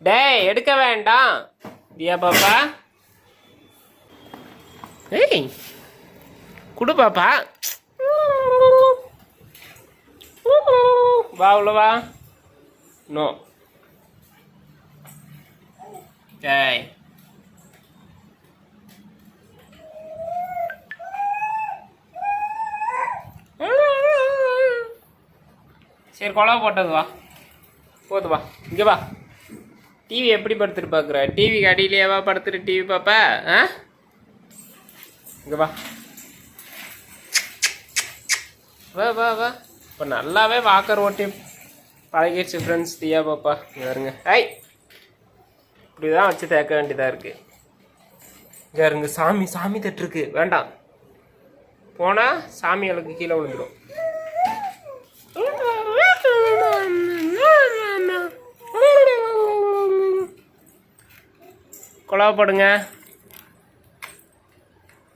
டேய் எடுக்க வேண்டாம் தியா பாப்பா. ஏய் குடு பாப்பா. வா உள்ள வா. நோ டேய் சரி குழம்பு போட்டது வா. போது வா இங்கே வா. டிவி எப்படி படுத்துட்டு பார்க்குற? டிவிக்கு அடியிலேயேவா படுத்துட்டு டிவி பாப்பா? ஆ இங்கே வா வா வா வா. இப்போ நல்லாவே வாக்கர் ஓட்டி பழகிடுச்சு ஃப்ரெண்ட்ஸ் தியா பாப்பா. இங்கே வருங்க. ஐய் இப்படி தான் வச்சு தேக்க வேண்டியதாக இருக்குது. இங்கே இருங்க சாமி சாமி தட்டுருக்கு. வேண்டாம் போனால் சாமிகளுக்கு கீழே விழுந்துடும். குழாப்படுங்க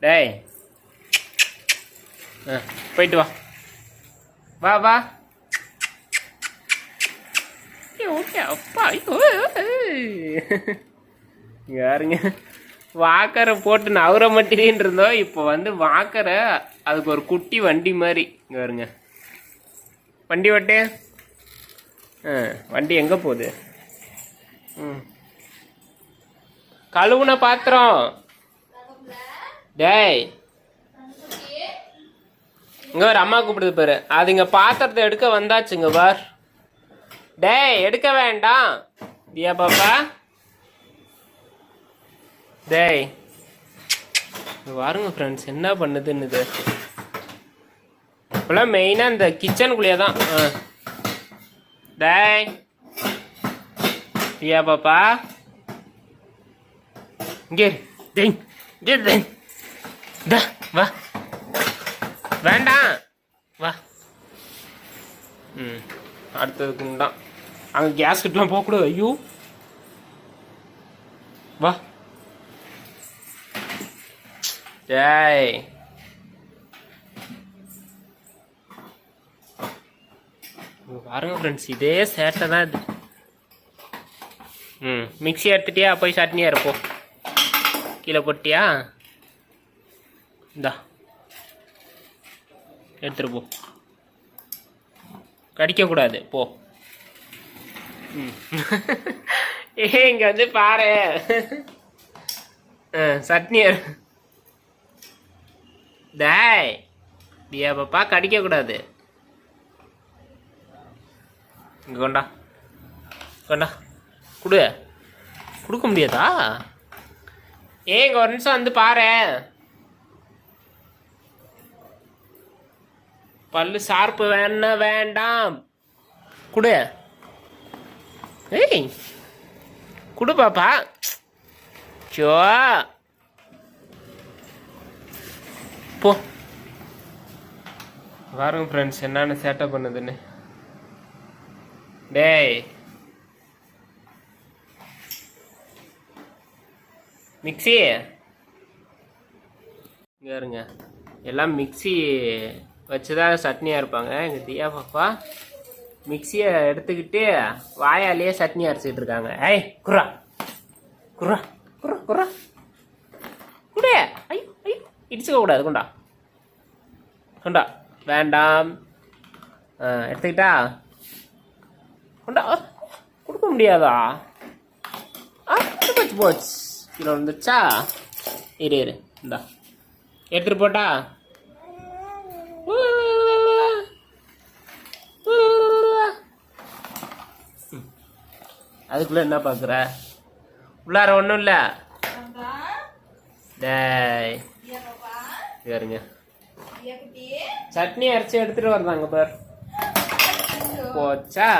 டேய். போயிட்டு வா வா வா. அப்பா யாருங்க வாக்கரை போட்டு நவர மாட்டேன்னு இருந்தோம். இப்போ வந்து வாக்கரை அதுக்கு ஒரு குட்டி வண்டி மாதிரி. இங்கே வருங்க வண்டி ஓட்டு. வண்டி எங்கே போகுது? கழுவுன பாத்திரம். டேய் இங்கே ஒரு அம்மா கூப்பிடுது பாரு. அது இங்கே பாத்திரத்தை எடுக்க வந்தாச்சுங்க பார். டேய் எடுக்க வேண்டாம் தியா பாப்பா. டேய் பாருங்க ஃப்ரெண்ட்ஸ் என்ன பண்ணுதுன்னு. இப்போலாம் மெயினாக இந்த கிச்சனுக்குள்ளேயே தான். டேய் தியா பாப்பா இங்கே வா. வேண்டாம் வா. அடுத்ததுக்கு தான் அங்கே கேஸ் கிட்டலாம் போகக்கூடாது. ஐயோ வா. டேய் பாருங்க ஃப்ரெண்ட்ஸ் இதே சேட்டை தான் இது. மிக்ஸி எடுத்துட்டியா? போய் சட்னியாக இருப்போம். கீழே போட்டியா? இந்தா எடுத்துட்டு போ. கடிக்கக்கூடாது போ. இங்கே வந்து பாரு சட்னி. டேய் தியா பாப்பா கடிக்கக்கூடாது. இங்கே கொண்டா கொண்டா கொடு. கொடுக்க முடியாதா? இங்கே ஒரு நிமிஷம் வந்து பாரு. பல்லு ஷார்ப்பு வேணா வேண்டாம். கொடு. ஏய் கொடு பாப்பா. சோ போ. பாருங்க ஃப்ரெண்ட்ஸ் என்னென்ன சேட்டை பண்ணுதுன்னு. டேய் மிக்ஸி இங்கே இருங்க. எல்லாம் மிக்ஸி வச்சு தான் சட்னியாக இருப்பாங்க. எங்கள் தியா பாப்பா மிக்ஸியை எடுத்துக்கிட்டு வாயாலேயே சட்னி அரைச்சிட்டு இருக்காங்க. ஏய் குர்ரா குர்ரா குர்ரா குர்ரா குடு. ஐயோ ஐயோ இடிச்சுக்க கூடாது. கொண்டா கொண்டா. வேண்டாம். எடுத்துக்கிட்டா கொண்டா. கொடுக்க முடியாதா? போச்சு போச்சு. கிலோ வந்துச்சா? இரு இந்தா எடுத்துட்டு போட்டா. அதுக்குள்ள என்ன பார்க்குற? உள்ளார ஒன்றும் இல்லை. டேய் சரிங்க சட்னி அரைச்சி எடுத்துட்டு வர்றாங்க பார். போச்சா?